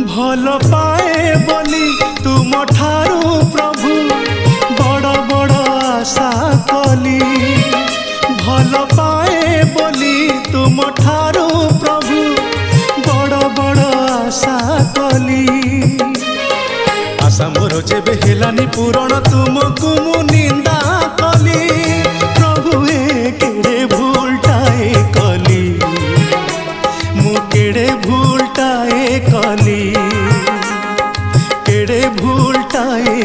भल पाए बोली तुम ठारू प्रभु बड़ बड़ आशा कली। भल पाए बोली तुम ठारू प्रभु बड़ बड़ आशा कली। आशा मोर जेबे हेलानी पूरण तुमको मु निंदा कली। प्रभु ए केड़े भूलटाए कली मु केड़े भूलटाए कली केड़े भूलटाए